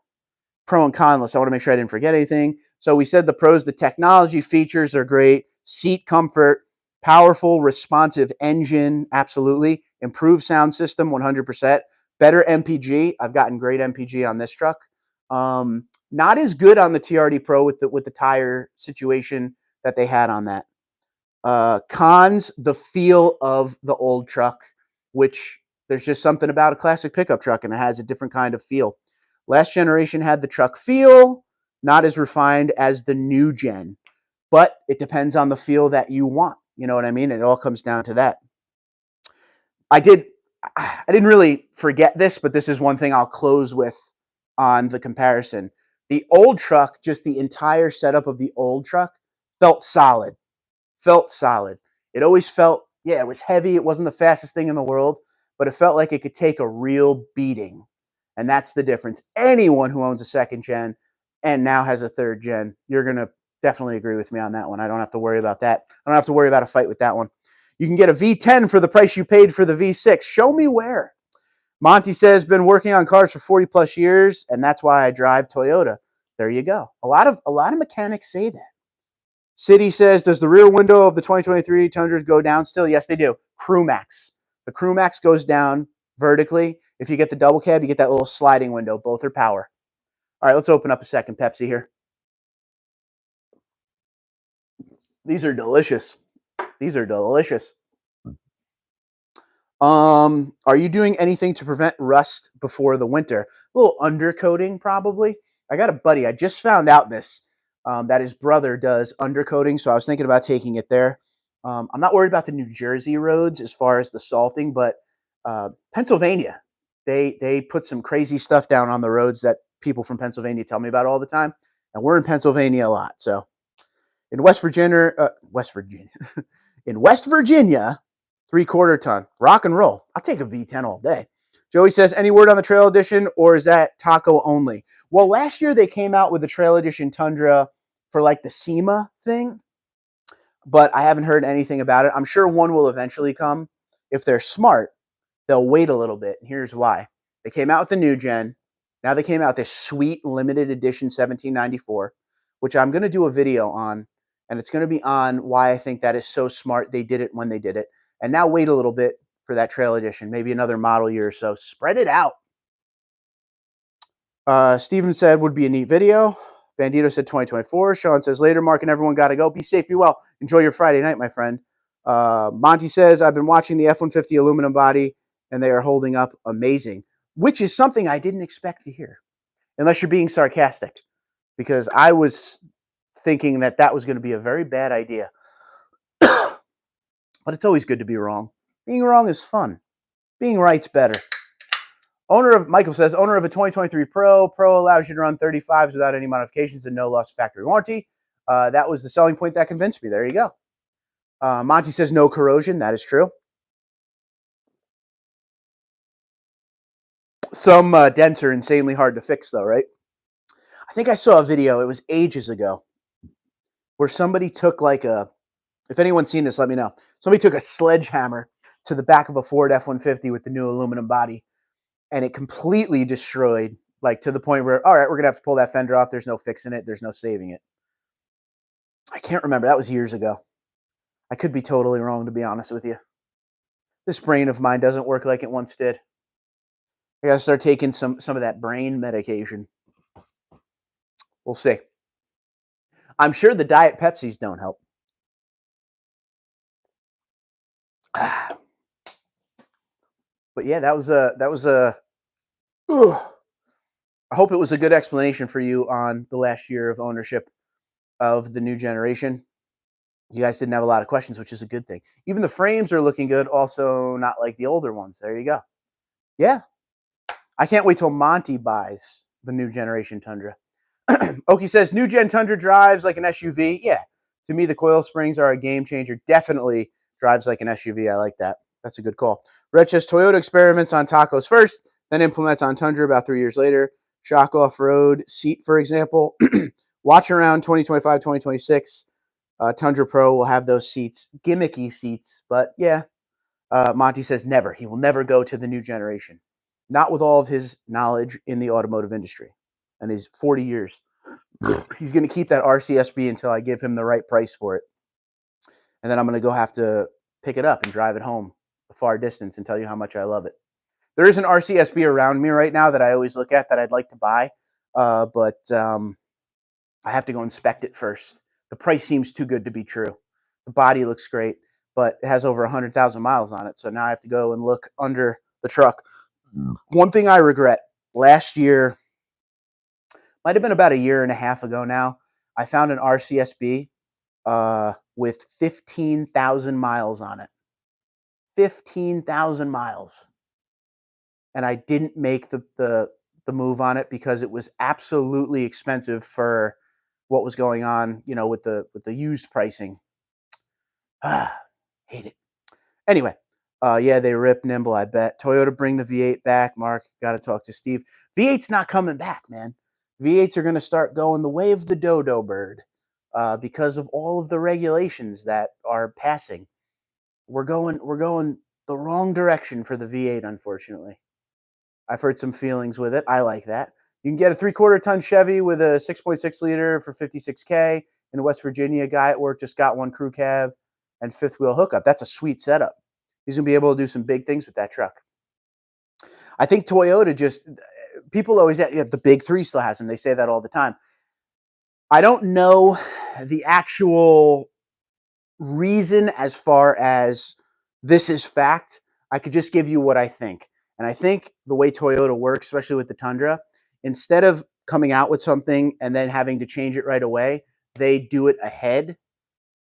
pro and con list. I want to make sure I didn't forget anything. So we said the pros, the technology features are great, seat comfort, powerful, responsive engine, absolutely, improved sound system, 100%. Better MPG. I've gotten great MPG on this truck. Not as good on the TRD Pro with the tire situation that they had on that. Cons, the feel of the old truck, which there's just something about a classic pickup truck, and it has a different kind of feel. Last generation had the truck feel, not as refined as the new gen, but it depends on the feel that you want. You know what I mean? It all comes down to that. I didn't really forget this, but this is one thing I'll close with on the comparison. The old truck, just the entire setup of the old truck, felt solid. It always felt, yeah, it was heavy. It wasn't the fastest thing in the world, but it felt like it could take a real beating. And that's the difference. Anyone who owns a second gen and now has a third gen, you're going to definitely agree with me on that one. I don't have to worry about that. I don't have to worry about a fight with that one. You can get a V10 for the price you paid for the V6. Show me where. Monty says, been working on cars for 40 plus years, and that's why I drive Toyota. There you go. A lot of mechanics say that. City says, does the rear window of the 2023 Tundras go down still? Yes, they do. Crew Max. The Crew Max goes down vertically. If you get the double cab, you get that little sliding window. Both are power. All right, let's open up a second Pepsi here. These are delicious. These are delicious. Are you doing anything to prevent rust before the winter? A little undercoating, probably. I got a buddy. I just found out this. That his brother does undercoating, so I was thinking about taking it there. I'm not worried about the New Jersey roads as far as the salting, but Pennsylvania, they put some crazy stuff down on the roads that people from Pennsylvania tell me about all the time, and we're in Pennsylvania a lot. So in West Virginia, in West Virginia, 3/4 ton, rock and roll. I'll take a V10 all day. Joey says, any word on the Trail Edition, or is that taco only? Well, last year they came out with the Trail Edition Tundra for like the SEMA thing, but I haven't heard anything about it. I'm sure one will eventually come. If they're smart, they'll wait a little bit. And here's why. They came out with the new gen. Now they came out this sweet limited edition 1794, which I'm going to do a video on, and it's going to be on why I think that is so smart they did it when they did it. And now wait a little bit for that Trail Edition, maybe another model year or so. Spread it out. Steven said, would be a neat video. Bandito said 2024. Sean says, later, Mark and everyone got to go. Be safe, be well. Enjoy your Friday night, my friend. Monty says, I've been watching the F-150 aluminum body, and they are holding up amazing, which is something I didn't expect to hear, unless you're being sarcastic, because I was thinking that that was going to be a very bad idea. But it's always good to be wrong. Being wrong is fun. Being right's better. Michael says, owner of a 2023 Pro. Pro allows you to run 35s without any modifications and no loss of factory warranty. That was the selling point that convinced me. There you go. Monty says no corrosion. That is true. Some dents are insanely hard to fix, though, right? I think I saw a video. It was ages ago where somebody took like a, if anyone's seen this, let me know. Somebody took a sledgehammer to the back of a Ford F-150 with the new aluminum body, and it completely destroyed, like to the point where, all right, we're going to have to pull that fender off. There's no fixing it. There's no saving it. I can't remember. That was years ago. I could be totally wrong, to be honest with you. This brain of mine doesn't work like it once did. I got to start taking some of that brain medication. We'll see. I'm sure the Diet Pepsis don't help. But yeah, that was a. I hope it was a good explanation for you on the last year of ownership of the new generation. You guys didn't have a lot of questions, which is a good thing. Even the frames are looking good. Also, not like the older ones. There you go. Yeah. I can't wait till Monty buys the new generation Tundra. Oki says, new gen Tundra drives like an SUV. Yeah, to me, the coil springs are a game changer. Definitely drives like an SUV. I like that. That's a good call. Rich says, Toyota experiments on tacos first, then implements on Tundra about 3 years later. Shock off-road seat, for example. Watch around 2025, 2026. Tundra Pro will have those seats, gimmicky seats. But yeah, Monty says never. He will never go to the new generation. Not with all of his knowledge in the automotive industry and his 40 years. He's going to keep that RCSB until I give him the right price for it. And then I'm going to go have to pick it up and drive it home a far distance and tell you how much I love it. There is an RCSB around me right now that I always look at that I'd like to buy, but I have to go inspect it first. The price seems too good to be true. The body looks great, but it has over 100,000 miles on it. So now I have to go and look under the truck. One thing I regret, last year, might have been about a year and a half ago now, I found an RCSB with 15,000 miles on it. 15,000 miles. And I didn't make the move on it because it was absolutely expensive for what was going on, with the used pricing. Hate it. Anyway, yeah, they rip nimble, I bet. Toyota bring the V8 back. Mark, got to talk to Steve. V8's not coming back, man. V8s are going to start going the way of the dodo bird because of all of the regulations that are passing. We're going the wrong direction for the V8, unfortunately. I've heard some feelings with it. I like that. You can get a 3/4 ton Chevy with a 6.6 liter for $56K. In West Virginia, a guy at work just got one crew cab and fifth wheel hookup. That's a sweet setup. He's going to be able to do some big things with that truck. I think Toyota people always, the big three still has them. They say that all the time. I don't know the actual reason as far as this is fact. I could just give you what I think. And I think the way Toyota works, especially with the Tundra, instead of coming out with something and then having to change it right away, they do it ahead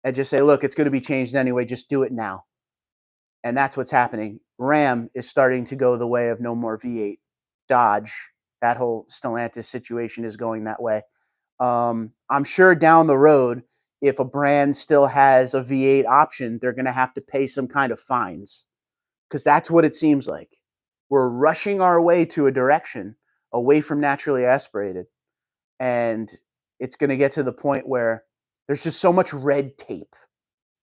and just say, look, it's going to be changed anyway. Just do it now. And that's what's happening. Ram is starting to go the way of no more V8. Dodge, that whole Stellantis situation is going that way. I'm sure down the road, if a brand still has a V8 option, they're going to have to pay some kind of fines because that's what it seems like. We're rushing our way to a direction away from naturally aspirated. And it's going to get to the point where there's just so much red tape.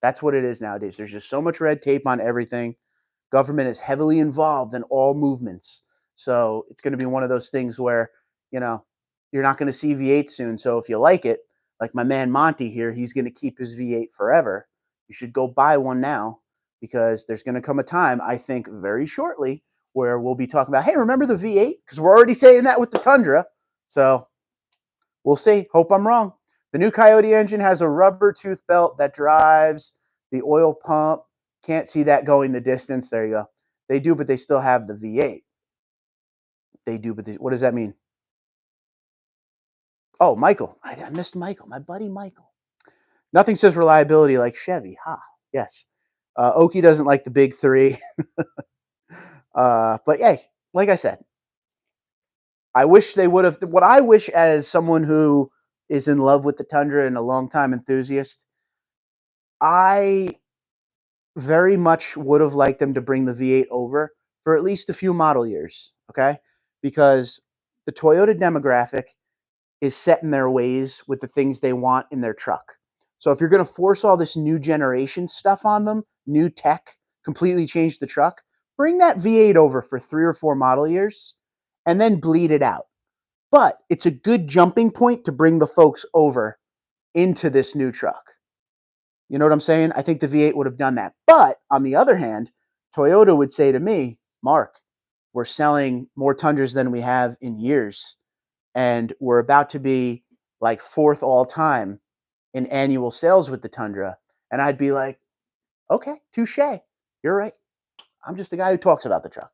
That's what it is nowadays. There's just so much red tape on everything. Government is heavily involved in all movements. So it's going to be one of those things where, you're not going to see V8 soon. So if you like it, like my man Monty here, he's going to keep his V8 forever. You should go buy one now because there's going to come a time, I think very shortly, where we'll be talking about, hey, remember the V8? Because we're already saying that with the Tundra. So we'll see. Hope I'm wrong. The new Coyote engine has a rubber tooth belt that drives the oil pump. Can't see that going the distance. There you go. They do, but they still have the V8. They do, but what does that mean? Oh, Michael. I missed Michael. My buddy Michael. Nothing says reliability like Chevy. Yes. Oki doesn't like the big three. But hey, like I said, I wish they would have. What I wish as someone who is in love with the Tundra and a longtime enthusiast, I very much would have liked them to bring the V8 over for at least a few model years, okay? Because the Toyota demographic is set in their ways with the things they want in their truck. So if you're going to force all this new generation stuff on them, new tech, completely change the truck, bring that V8 over for 3 or 4 model years and then bleed it out. But it's a good jumping point to bring the folks over into this new truck. You know what I'm saying? I think the V8 would have done that. But on the other hand, Toyota would say to me, Mark, we're selling more Tundras than we have in years. And we're about to be like 4th all time in annual sales with the Tundra. And I'd be like, okay, touche. You're right. I'm just the guy who talks about the truck.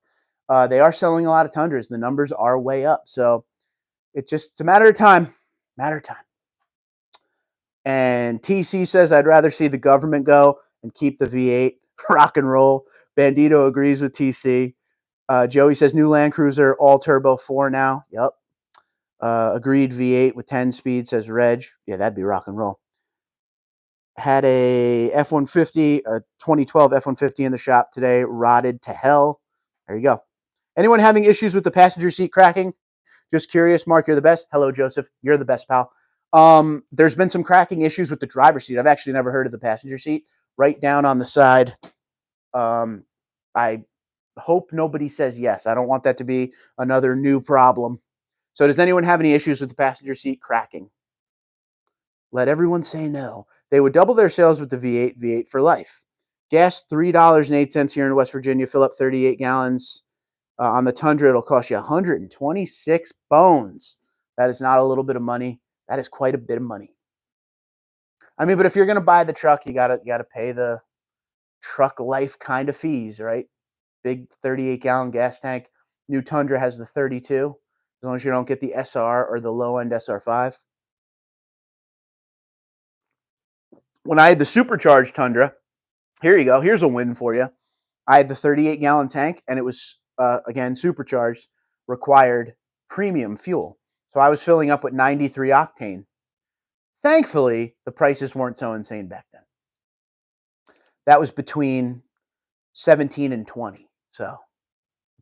They are selling a lot of Tundras. The numbers are way up. So it's a matter of time. And TC says, I'd rather see the government go and keep the V8. Rock and roll. Bandito agrees with TC. Joey says new Land Cruiser, all turbo 4 now. Yep. Agreed V8 with 10 speed, says Reg. Yeah, that'd be rock and roll. Had a F-150, a 2012 F-150 in the shop today, rotted to hell. There you go. Anyone having issues with the passenger seat cracking? Just curious. Mark, you're the best. Hello, Joseph. You're the best, pal. There's been some cracking issues with the driver's seat. I've actually never heard of the passenger seat. Right down on the side. I hope nobody says yes. I don't want that to be another new problem. So does anyone have any issues with the passenger seat cracking? Let everyone say no. They would double their sales with the V8, V8 for life. Gas, $3.08 here in West Virginia. Fill up 38 gallons. On the Tundra, it'll cost you 126 bones. That is not a little bit of money. That is quite a bit of money. I mean, but if you're going to buy the truck, you gotta pay the truck life kind of fees, right? Big 38-gallon gas tank. New Tundra has the 32, as long as you don't get the SR or the low-end SR5. When I had the supercharged Tundra, here you go. Here's a win for you. I had the 38-gallon tank, and it was, again, supercharged, required premium fuel. So I was filling up with 93 octane. Thankfully, the prices weren't so insane back then. That was between 17 and 20. So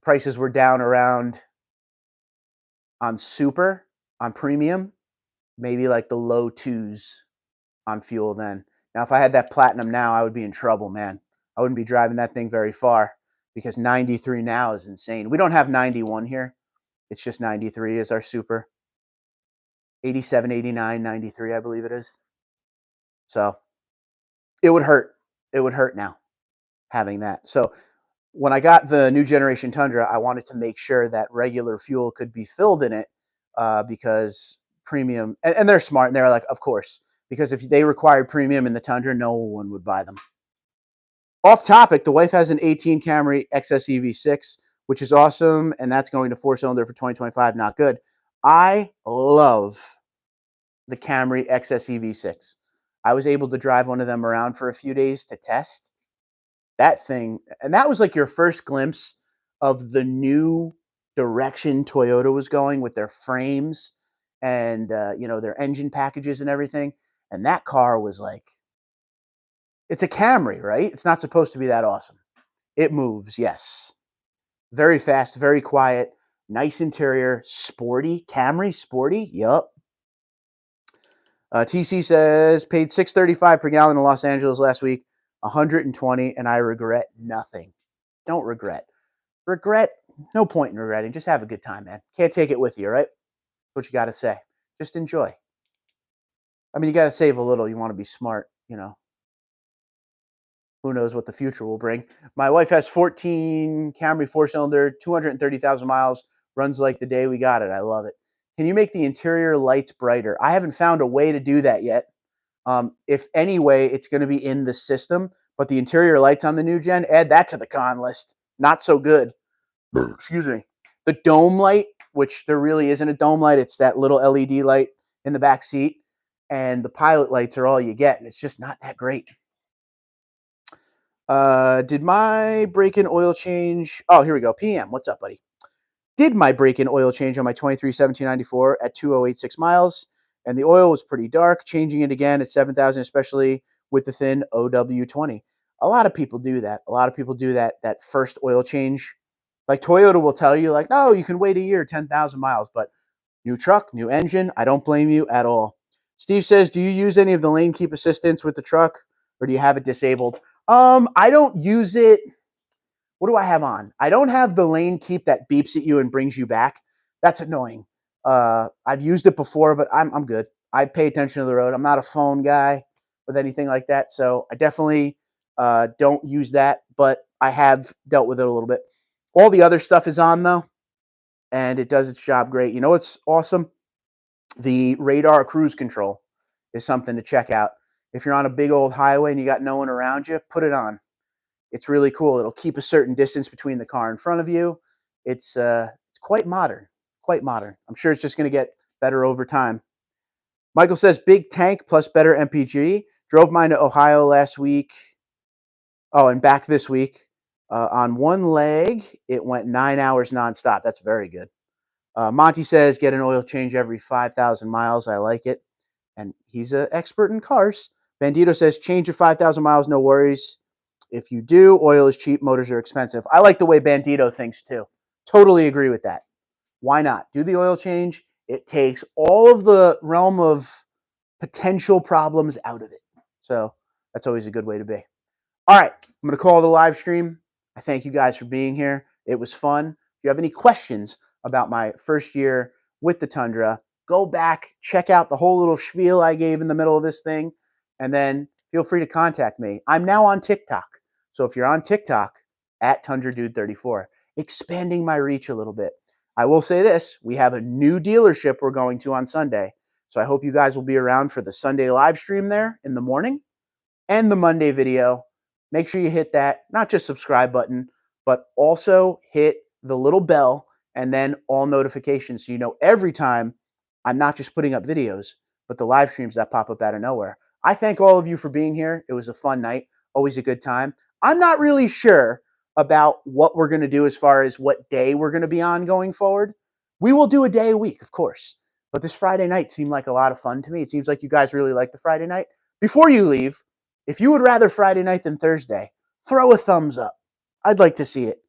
prices were down around on super, on premium, maybe like the low twos on fuel then. Now, if I had that platinum now, I would be in trouble, man. I wouldn't be driving that thing very far because 93 now is insane. We don't have 91 here. It's just 93 is our super. 87, 89, 93, I believe it is. So it would hurt. It would hurt now having that. So when I got the new generation Tundra, I wanted to make sure that regular fuel could be filled in it because premium, and they're smart, and they're like, of course, because if they required premium in the Tundra, no one would buy them. Off topic, the wife has an 18 Camry XS EV6, which is awesome, and that's going to 4-cylinder for 2025. Not good. I love the Camry XS EV6. I was able to drive one of them around for a few days to test that thing, and that was like your first glimpse of the new direction Toyota was going with their frames and their engine packages and everything. And that car was like, it's a Camry, right? It's not supposed to be that awesome. It moves, yes. Very fast, very quiet, nice interior, sporty. Camry, sporty, yup. TC says, paid $6.35 per gallon in Los Angeles last week, 120, and I regret nothing. Don't regret. Regret, no point in regretting. Just have a good time, man. Can't take it with you, right? That's what you got to say. Just enjoy. I mean, you got to save a little. You want to be smart, Who knows what the future will bring. My wife has 14 Camry 4-cylinder, 230,000 miles, runs like the day we got it. I love it. Can you make the interior lights brighter? I haven't found a way to do that yet. If any way, it's going to be in the system, but the interior lights on the new gen, add that to the con list. Not so good. Excuse me. The dome light, which there really isn't a dome light, it's that little LED light in the back seat, and the pilot lights are all you get, and it's just not that great. Did my break-in oil change? Oh, here we go. PM, what's up, buddy? Did my break-in oil change on my 23 1794 at 2086 miles, and the oil was pretty dark. Changing it again at 7,000, especially with the thin OW20. A lot of people do that. A lot of people do that first oil change. Like Toyota will tell you, like, no, you can wait a year, 10,000 miles. But new truck, new engine. I don't blame you at all. Steve says, do you use any of the lane keep assistance with the truck, or do you have it disabled? I don't use it. What do I have on? I don't have the lane keep that beeps at you and brings you back. That's annoying. I've used it before, but I'm good. I pay attention to the road. I'm not a phone guy with anything like that, so I definitely don't use that, but I have dealt with it a little bit. All the other stuff is on, though, and it does its job great. You know what's awesome? The radar cruise control is something to check out. If you're on a big old highway and you got no one around you, put it on. It's really cool. It'll keep a certain distance between the car in front of you. It's quite modern, quite modern. I'm sure it's just going to get better over time. Michael says, big tank plus better MPG. Drove mine to Ohio last week. Oh, and back this week. On one leg, it went 9 hours nonstop. That's very good. Monty says, get an oil change every 5,000 miles. I like it. And he's an expert in cars. Bandito says, change your 5,000 miles, no worries. If you do, oil is cheap, motors are expensive. I like the way Bandito thinks too. Totally agree with that. Why not? Do the oil change. It takes all of the realm of potential problems out of it. So that's always a good way to be. All right, I'm going to call the live stream. I thank you guys for being here. It was fun. If you have any questions about my first year with the Tundra, go back, check out the whole little spiel I gave in the middle of this thing, and then feel free to contact me. I'm now on TikTok. So if you're on TikTok, at TundraDude34, expanding my reach a little bit. I will say this, we have a new dealership we're going to on Sunday. So I hope you guys will be around for the Sunday live stream there in the morning and the Monday video. Make sure you hit that, not just subscribe button, but also hit the little bell and then all notifications so you know every time I'm not just putting up videos, but the live streams that pop up out of nowhere. I thank all of you for being here. It was a fun night, always a good time. I'm not really sure about what we're going to do as far as what day we're going to be on going forward. We will do a day a week, of course. But this Friday night seemed like a lot of fun to me. It seems like you guys really like the Friday night. Before you leave, if you would rather Friday night than Thursday, throw a thumbs up. I'd like to see it.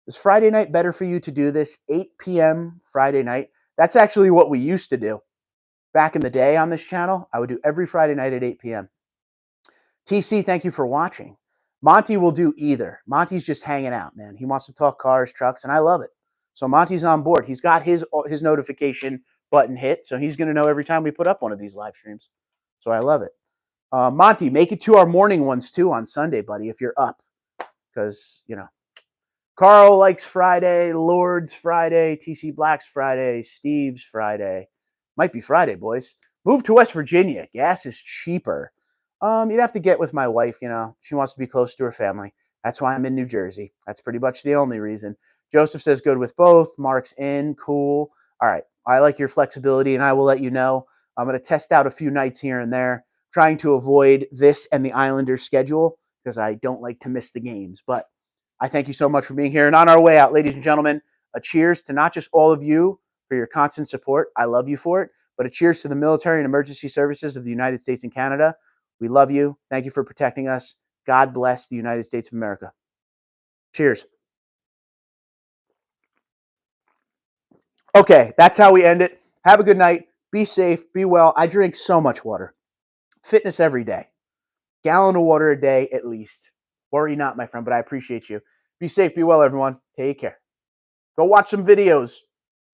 Is Friday night better for you to do this? 8 p.m. Friday night. That's actually what we used to do. Back in the day on this channel, I would do every Friday night at 8 p.m. TC, thank you for watching. Monty will do either. Monty's just hanging out, man. He wants to talk cars, trucks, and I love it. So Monty's on board. He's got his notification button hit, so he's going to know every time we put up one of these live streams. So I love it. Monty, make it to our morning ones too on Sunday, buddy, if you're up. Because, you know, Carl likes Friday, Lord's Friday, TC Black's Friday, Steve's Friday. Might be Friday, boys. Move to West Virginia. Gas is cheaper. You'd have to get with my wife, you know. She wants to be close to her family. That's why I'm in New Jersey. That's pretty much the only reason. Joseph says good with both. Mark's in. Cool. All right. I like your flexibility, and I will let you know. I'm going to test out a few nights here and there, trying to avoid this and the Islanders schedule because I don't like to miss the games. But I thank you so much for being here. And on our way out, ladies and gentlemen, a cheers to not just all of you for your constant support. I love you for it. But a cheers to the military and emergency services of the United States and Canada. We love you. Thank you for protecting us. God bless the United States of America. Cheers. Okay, that's how we end it. Have a good night. Be safe. Be well. I drink so much water. Fitness every day. Gallon of water a day at least. Worry not, my friend, but I appreciate you. Be safe. Be well, everyone. Take care. Go watch some videos.